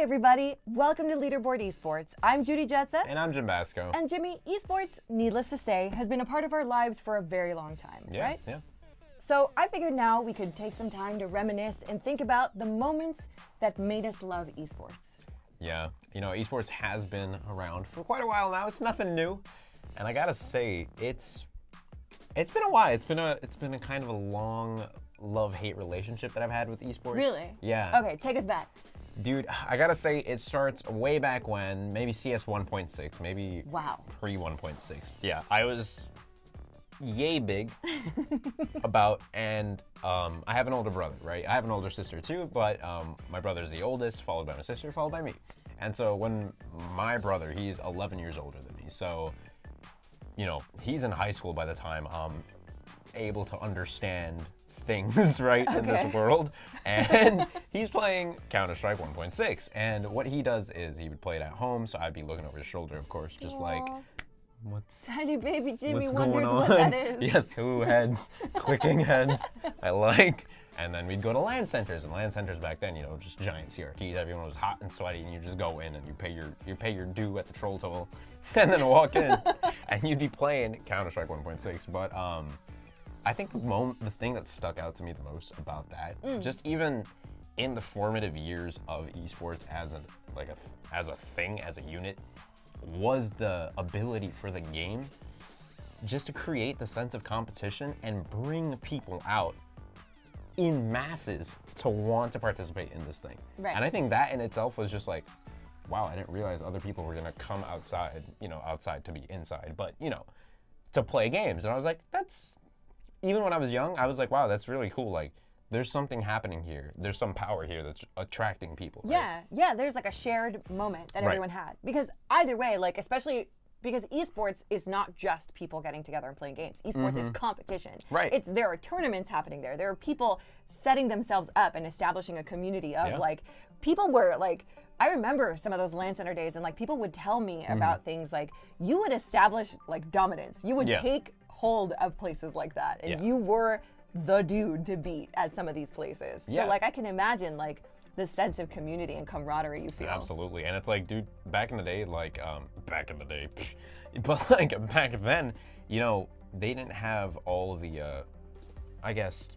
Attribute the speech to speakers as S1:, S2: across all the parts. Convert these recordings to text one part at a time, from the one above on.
S1: everybody, welcome to Leaderboard Esports. I'm Judy Jetset.
S2: And I'm Jim Basco.
S1: And Jimmy, esports, needless to say, has been a part of our lives for a very long time, right?
S2: Yeah.
S1: So I figured now we could take some time to reminisce and think about the moments that made us love esports.
S2: Yeah, you know, esports has been around for quite a while now. It's nothing new. And I gotta say, it's been a while. It's been a kind of a long love-hate relationship that I've had with esports.
S1: Really?
S2: Yeah.
S1: Okay, take us back.
S2: Dude, I gotta say, it starts way back when, maybe CS 1.6, maybe pre 1.6. Yeah, I was yay big about, and I have an older brother, right? I have an older sister too, but my brother's the oldest, followed by my sister, followed by me. And so when my brother, he's 11 years older than me, so, you know, he's in high school by the time I'm able to understand things, right, in this world, and he's playing Counter-Strike 1.6, and what he does is he would play it at home, so I'd be looking over his shoulder, of course, just like,
S1: Tiny baby Jimmy
S2: what's
S1: wonders
S2: going on?
S1: what that is.
S2: Yes, who heads, clicking heads, I like. And then we'd go to LAN centers, and LAN centers back then, you know, just giant CRTs. Everyone was hot and sweaty, and you just go in and you pay your due at the troll toll, and then walk in, and you'd be playing Counter-Strike 1.6. But I think the thing that stuck out to me the most about that, just even in the formative years of esports as a thing, as a unit, was the ability for the game just to create the sense of competition and bring people out in masses to want to participate in this thing.
S1: Right.
S2: And I think that in itself was just like, wow, I didn't realize other people were gonna come outside, you know, outside to be inside, but, you know, to play games. And I was like, even when I was young, I was like, wow, that's really cool. Like, there's something happening here. There's some power here that's attracting people. Right?
S1: Yeah, there's like a shared moment that everyone had. Because either way, like, especially because esports is not just people getting together and playing games. Esports is competition.
S2: Right.
S1: There are tournaments happening there. There are people setting themselves up and establishing a community of like, people were like, I remember some of those LAN center days, and like people would tell me about things like, you would establish like dominance. You would take hold of places like that, and you were the dude to beat at some of these places. So like I can imagine like the sense of community and camaraderie you feel.
S2: Absolutely. And it's like, dude, back in the day, like but like back then, you know, they didn't have all the I guess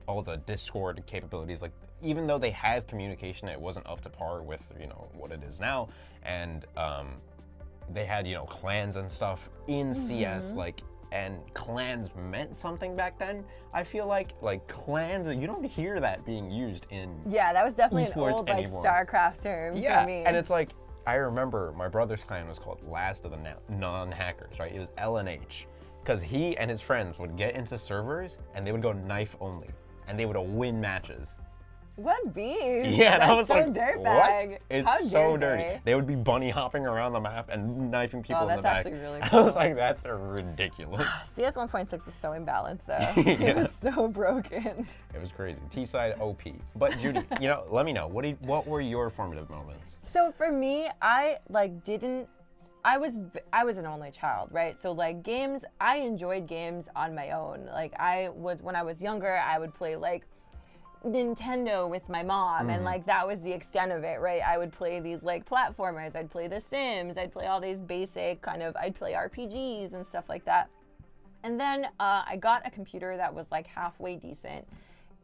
S2: all the Discord capabilities. Like, even though they had communication, it wasn't up to par with, you know, what it is now. And they had, you know, clans and stuff in CS, like, and clans meant something back then. I feel like clans, you don't hear that being used in
S1: that was definitely an old
S2: anymore.
S1: Like StarCraft term for me.
S2: And it's like, I remember my brother's clan was called Last of the Non-Hackers, right? It was LNH, because he and his friends would get into servers and they would go knife only, and they would win matches.
S1: What beef?
S2: Yeah, and I was
S1: so
S2: like,
S1: dirtbag.
S2: what? It's so dirty. They would be bunny hopping around the map and knifing people in the back.
S1: That's actually really cool.
S2: I was like, that's ridiculous.
S1: CS 1.6 was so imbalanced though. It was so broken.
S2: It was crazy. T-side OP. But Judy, you know, let me know. What were your formative moments?
S1: So for me, I was an only child, right? So like games, I enjoyed games on my own. Like when I was younger, I would play like Nintendo with my mom, and like that was the extent of it, right? I would play these like platformers, I'd play The Sims, I'd play all these basic I'd play RPGs and stuff like that. And then I got a computer that was like halfway decent,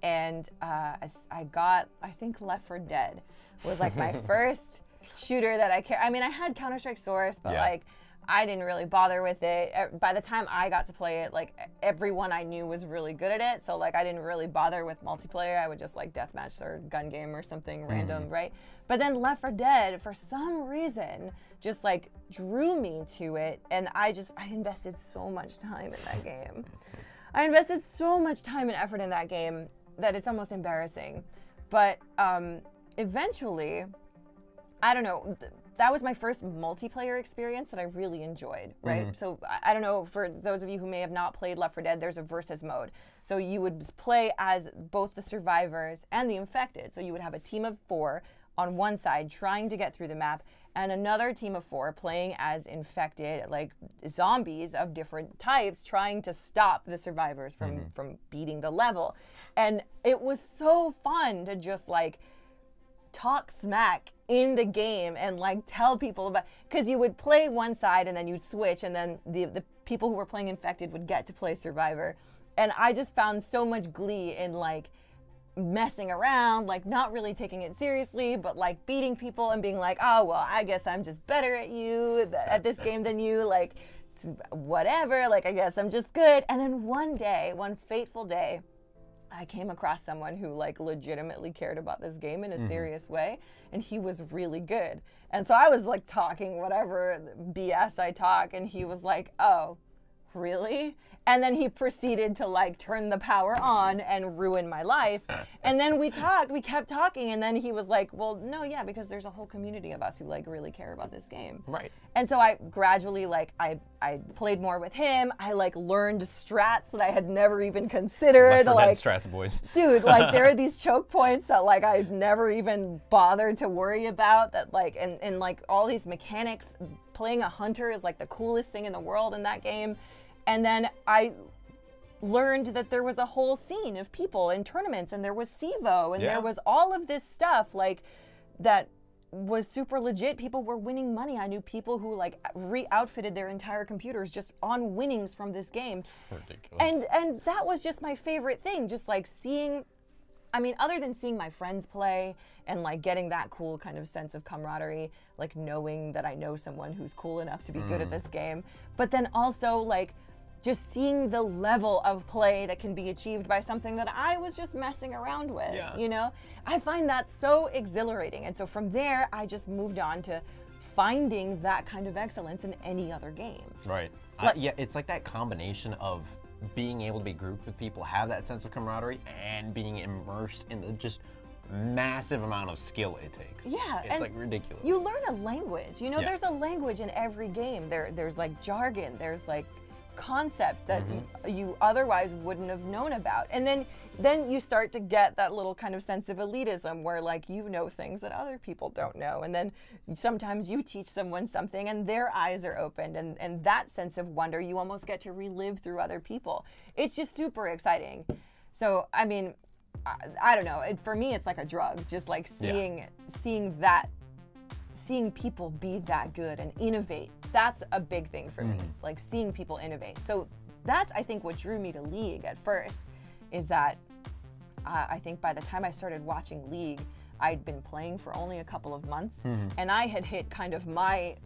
S1: and I got, I think Left 4 Dead was like my first shooter that I mean, I had Counter-Strike Source, but like I didn't really bother with it. By the time I got to play it, like everyone I knew was really good at it. So like I didn't really bother with multiplayer. I would just like deathmatch or gun game or something random, right? But then Left 4 Dead, for some reason, just like drew me to it. And I invested so much time in that game. I invested so much time and effort in that game that it's almost embarrassing. But eventually, I don't know, that was my first multiplayer experience that I really enjoyed, right? So I don't know, for those of you who may have not played Left 4 Dead, there's a versus mode. So you would play as both the survivors and the infected. So you would have a team of 4 on one side trying to get through the map, and another team of 4 playing as infected, like zombies of different types, trying to stop the survivors from beating the level. And it was so fun to just like talk smack in the game and like tell people about, because you would play one side and then you'd switch, and then the people who were playing infected would get to play survivor. And I just found so much glee in like messing around, like not really taking it seriously, but like beating people and being like, oh well, I guess I'm just better at this game than you, like whatever, like I guess I'm just good. And then one day, one fateful day, I came across someone who like legitimately cared about this game in a serious way, and he was really good. And so I was like talking whatever BS I talk, and he was like, oh, really? And then he proceeded to like turn the power on and ruin my life. And then we kept talking, and then he was like, well, no, yeah, because there's a whole community of us who like really care about this game.
S2: Right.
S1: And so I gradually like, I played more with him. I like learned strats that I had never even considered.
S2: Like strats, boys.
S1: Dude, like there are these choke points that like I've never even bothered to worry about, that like, and like all these mechanics. Playing a hunter is like the coolest thing in the world in that game. And then I learned that there was a whole scene of people in tournaments, and there was CSGO, and there was all of this stuff like that was super legit. People were winning money. I knew people who like re-outfitted their entire computers just on winnings from this game.
S2: Ridiculous.
S1: And that was just my favorite thing, just like seeing, I mean, other than seeing my friends play and like getting that cool kind of sense of camaraderie, like knowing that I know someone who's cool enough to be good at this game, but then also like just seeing the level of play that can be achieved by something that I was just messing around with, you know? I find that so exhilarating. And so from there, I just moved on to finding that kind of excellence in any other game.
S2: Right. Yeah, it's like that combination of being able to be grouped with people, have that sense of camaraderie, and being immersed in the just massive amount of skill it takes.
S1: Yeah,
S2: it's like ridiculous.
S1: You learn a language. You know, there's a language in every game. There's like jargon. There's like concepts that you otherwise wouldn't have known about. And then you start to get that little kind of sense of elitism where like you know things that other people don't know. And then sometimes you teach someone something and their eyes are opened, and that sense of wonder you almost get to relive through other people. It's just super exciting. So, I mean, I don't know. For me, it's like a drug, just like seeing people be that good and innovate. That's a big thing for me, like seeing people innovate. So that's, I think, what drew me to League at first, is that I think by the time I started watching League, I'd been playing for only a couple of months, and I had hit kind of my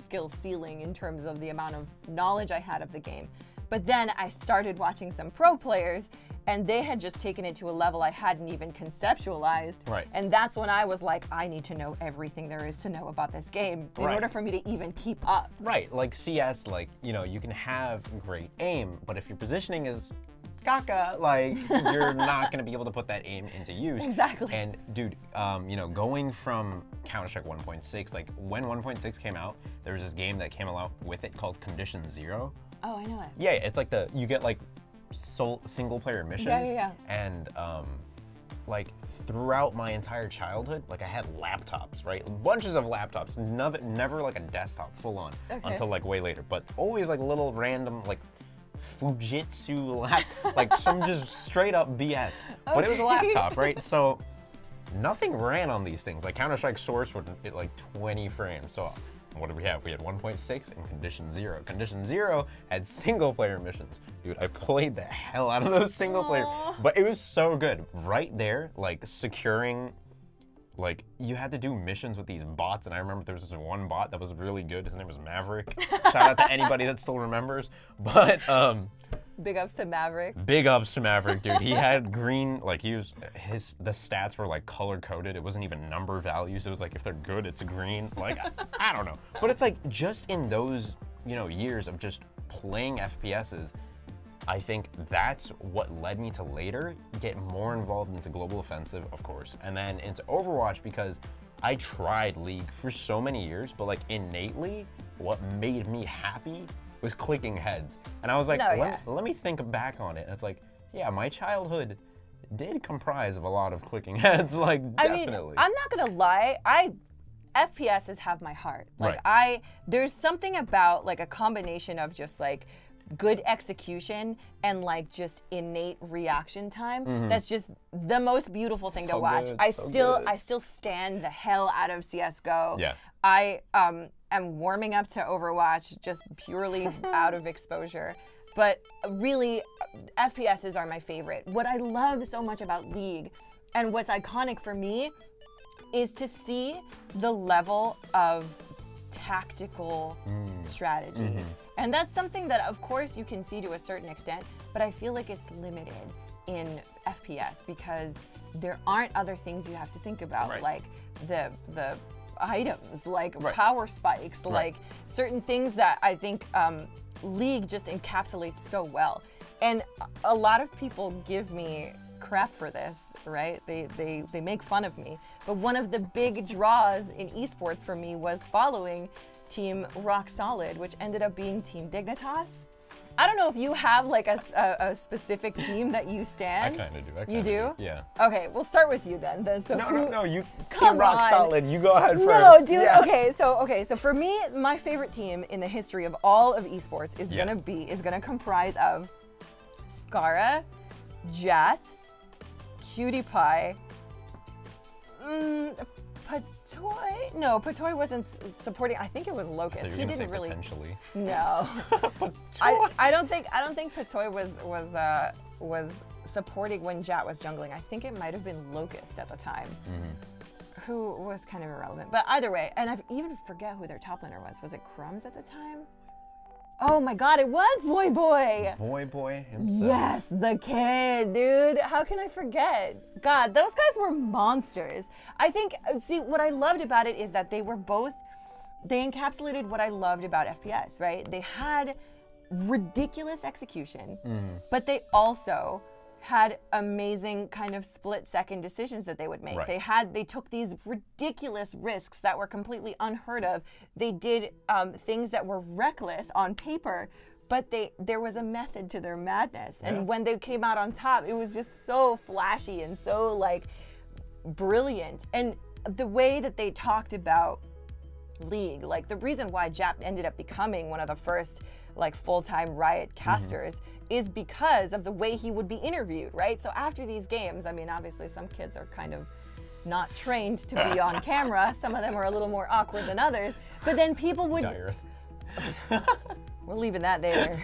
S1: skill ceiling in terms of the amount of knowledge I had of the game. But then I started watching some pro players, and they had just taken it to a level I hadn't even conceptualized.
S2: Right.
S1: And that's when I was like, I need to know everything there is to know about this game in order for me to even keep up.
S2: Right, like CS, like, you know, you can have great aim, but if your positioning is caca, like, you're not gonna be able to put that aim into use.
S1: Exactly.
S2: And dude, you know, going from Counter-Strike 1.6, like when 1.6 came out, there was this game that came out with it called Condition Zero.
S1: Oh, I know it.
S2: Yeah, it's like you get like single player missions. And like throughout my entire childhood, like I had laptops, right? Bunches of laptops, never like a desktop full on until like way later, but always like little random like Fujitsu like some just straight up BS. But it was a laptop, right? So nothing ran on these things. Like Counter-Strike Source would hit like 20 frames. So what did we have? We had 1.6 and Condition Zero. Condition Zero had single player missions. Dude, I played the hell out of those single player, but it was so good. Right there, like securing, like you had to do missions with these bots, and I remember there was this one bot that was really good. His name was Maverick. Shout out to anybody that still remembers. But
S1: big ups to Maverick.
S2: Big ups to Maverick, dude. He had green, like the stats were like color coded. It wasn't even number values. It was like if they're good, it's green. Like I don't know. But it's like just in those, you know, years of just playing FPSs, I think that's what led me to later get more involved into Global Offensive, of course, and then into Overwatch, because I tried League for so many years, but like innately, what made me happy was clicking heads. And I was like, let me think back on it. And it's like, yeah, my childhood did comprise of a lot of clicking heads, like definitely.
S1: I mean, I'm not gonna lie, FPSs have my heart. Like there's something about like a combination of just like good execution and like just innate reaction time. That's just the most beautiful thing to watch.
S2: Good,
S1: I
S2: so
S1: still stand the hell out of CSGO.
S2: Yeah.
S1: I am warming up to Overwatch just purely out of exposure. But really, FPSs are my favorite. What I love so much about League and what's iconic for me is to see the level of tactical strategy. And that's something that, of course, you can see to a certain extent, but I feel like it's limited in FPS because there aren't other things you have to think about, like the items, like power spikes, like certain things that I think League just encapsulates so well. And a lot of people give me crap for this, right? They make fun of me. But one of the big draws in esports for me was following Team Rock Solid, which ended up being Team Dignitas. I don't know if you have like a specific team that you stand.
S2: I kind of do.
S1: You do?
S2: Yeah.
S1: Okay, we'll start with you then. So
S2: No, you
S1: Come
S2: Team Rock
S1: on.
S2: Solid. You go ahead first.
S1: No, dude.
S2: Yeah.
S1: Okay. So for me, my favorite team in the history of all of esports is gonna comprise of Scara, Jat, Cutie Pie, Patoy. No, Patoy wasn't supporting. I think it was Locust. He didn't really.
S2: Potentially.
S1: No. I don't think Patoy was supporting when Jat was jungling. I think it might have been Locust at the time, who was kind of irrelevant. But either way, and I even forget who their top laner was. Was it Crumbs at the time? Oh my God, it was Voy Boy.
S2: Voy Boy himself.
S1: Yes, the kid, dude. How can I forget? God, those guys were monsters. I think, see, what I loved about it is that they encapsulated what I loved about FPS, right? They had ridiculous execution, but they also had amazing kind of split-second decisions that they would make. They took these ridiculous risks that were completely unheard of. They did things that were reckless on paper, but there was a method to their madness. And when they came out on top, it was just so flashy and so like brilliant. And the way that they talked about League, like the reason why Jap ended up becoming one of the first like full-time Riot casters is because of the way he would be interviewed, right? So after these games, I mean, obviously some kids are kind of not trained to be on camera. Some of them are a little more awkward than others, but then people would... We're leaving that there.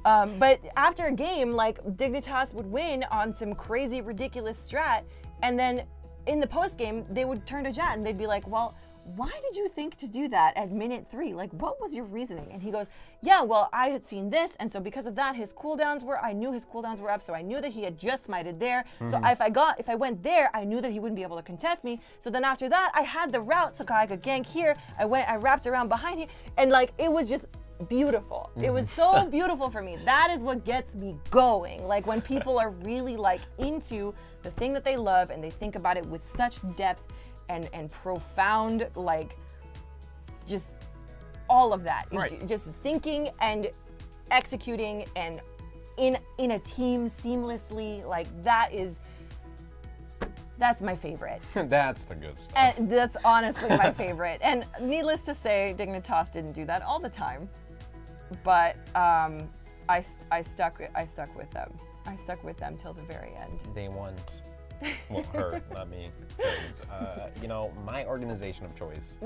S1: But after a game, like Dignitas would win on some crazy, ridiculous strat, and then in the post game, they would turn to Jat and they'd be like, well, why did you think to do that at minute 3? Like, what was your reasoning? And he goes, yeah, well, I had seen this, and so because of that, I knew his cooldowns were up, so I knew that he had just smited there. So if I went there, I knew that he wouldn't be able to contest me. So then after that, I had the route so I could gank here. I wrapped around behind him, and like, it was just beautiful. It was so beautiful for me. That is what gets me going. Like when people are really like into the thing that they love and they think about it with such depth and profound, like just all of that. Just thinking and executing and in a team seamlessly, like that's my favorite.
S2: That's the good stuff.
S1: And that's honestly my favorite. And needless to say, Dignitas didn't do that all the time, but I stuck with them. I stuck with them till the very end.
S2: They won. Well, her, not me. Because, you know, my organization of choice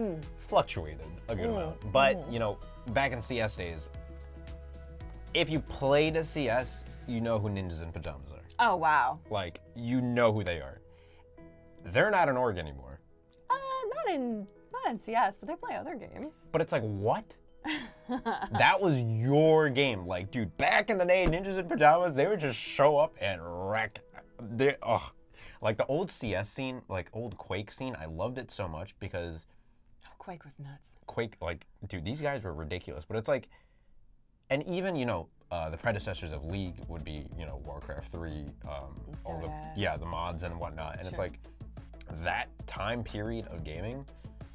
S2: fluctuated a good amount. But, you know, back in CS days, if you played a CS, you know who Ninjas in Pajamas are.
S1: Oh, wow.
S2: Like, you know who they are. They're not an org anymore.
S1: Not in CS, but they play other games.
S2: But it's like, what? That was your game. Like, dude, back in the day, Ninjas in Pajamas, they would just show up and wreck. Like the old CS scene, like old Quake scene, I loved it so much because...
S1: Oh, Quake was nuts.
S2: Quake, like, dude, these guys were ridiculous. But it's like, and even, you know, the predecessors of League would be, you know, Warcraft 3, all the mods and whatnot. And it's like, that time period of gaming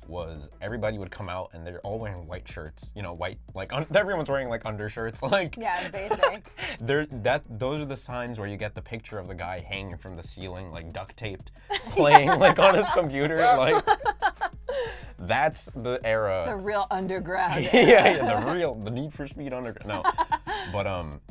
S2: was everybody would come out and they're all wearing white shirts, you know, white, like everyone's wearing like undershirts, like
S1: basic.
S2: Those are the signs where you get the picture of the guy hanging from the ceiling, like duct taped, playing like on his computer, like that's the era.
S1: The real underground.
S2: Yeah, the Need for Speed underground. No, But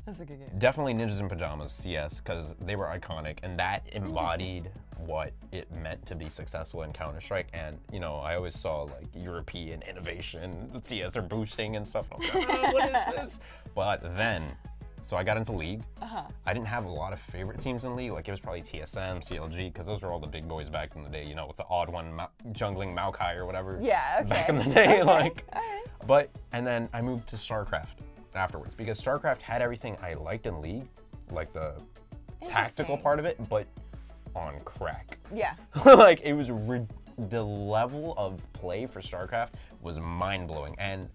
S1: That's a good game.
S2: definitely Ninjas in Pajamas, CS, because they were iconic, and that embodied what it meant to be successful in Counter-Strike. And, you know, I always saw, like, European innovation, CS are boosting and stuff. And I was like, oh, what is this? But then, so I got into League. I didn't have a lot of favorite teams in League. Like, it was probably TSM, CLG, because those were all the big boys back in the day, you know, with the odd one jungling Maokai or whatever.
S1: Yeah, okay.
S2: Back in the day, like.
S1: All right.
S2: But, and then I moved to StarCraft afterwards, because StarCraft had everything I liked in League, like the tactical part of it, but on crack.
S1: Yeah.
S2: Like, it was, the level of play for StarCraft was mind-blowing. And,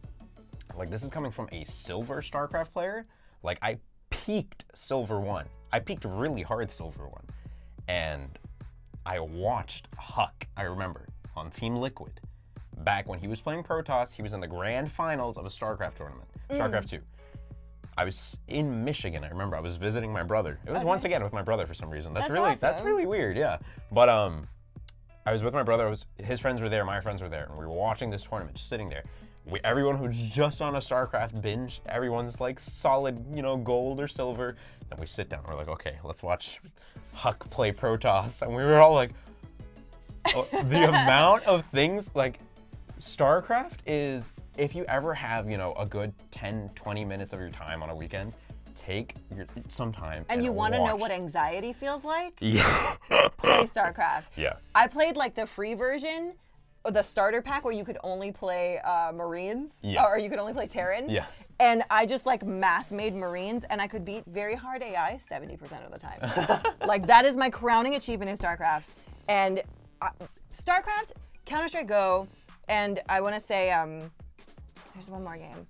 S2: like, this is coming from a silver StarCraft player. Like, I peaked Silver 1. I peaked really hard Silver 1. And I watched Huck, I remember, on Team Liquid. Back when he was playing Protoss, he was in the grand finals of a StarCraft tournament, StarCraft 2. I was in Michigan, I remember. I was visiting my brother. It was once again with my brother for some reason. That's really weird, yeah. But I was with my brother. His friends were there, my friends were there, and we were watching this tournament, just sitting there. Everyone was just on a StarCraft binge. Everyone's like solid, you know, gold or silver. Then we sit down. We're like, okay, let's watch Huck play Protoss, and we were all like, oh, the amount of things like. StarCraft is, if you ever have, you know, a good 10, 20 minutes of your time on a weekend, take some time
S1: and you want to know what anxiety feels like?
S2: Yeah.
S1: Play StarCraft.
S2: Yeah.
S1: I played like the free version, or the starter pack where you could only play Marines, or you could only play Terran.
S2: Yeah.
S1: And I just like mass made Marines, and I could beat very hard AI 70% of the time. Like, that is my crowning achievement in StarCraft. And StarCraft, Counter-Strike Go, and I want to say, there's one more game.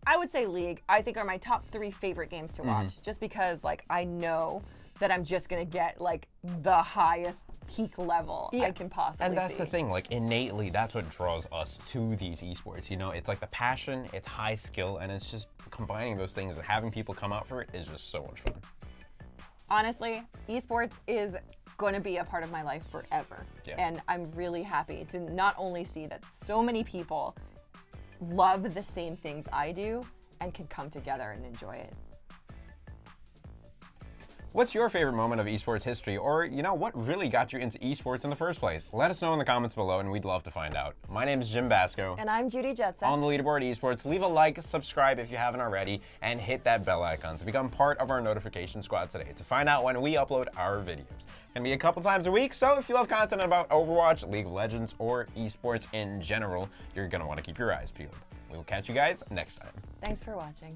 S1: I would say League, I think are my top 3 favorite games to watch. Just because, like, I know that I'm just going to get, like, the highest peak level I can possibly
S2: And that's
S1: see.
S2: the thing, like, innately, that's what draws us to these esports, you know? It's like the passion, it's high skill, and it's just combining those things and having people come out for it is just so much fun.
S1: Honestly, esports is going to be a part of my life forever.
S2: Yeah.
S1: And I'm really happy to not only see that so many people love the same things I do and can come together and enjoy it.
S2: What's your favorite moment of esports history, or, you know, what really got you into esports in the first place? Let us know in the comments below, and we'd love to find out. My name is Jim Basco.
S1: And I'm Judy Jetson.
S2: On the Leaderboard Esports. Leave a like, subscribe if you haven't already, and hit that bell icon to become part of our notification squad today to find out when we upload our videos. Can be a couple times a week, so if you love content about Overwatch, League of Legends, or esports in general, you're going to want to keep your eyes peeled. We will catch you guys next time.
S1: Thanks for watching.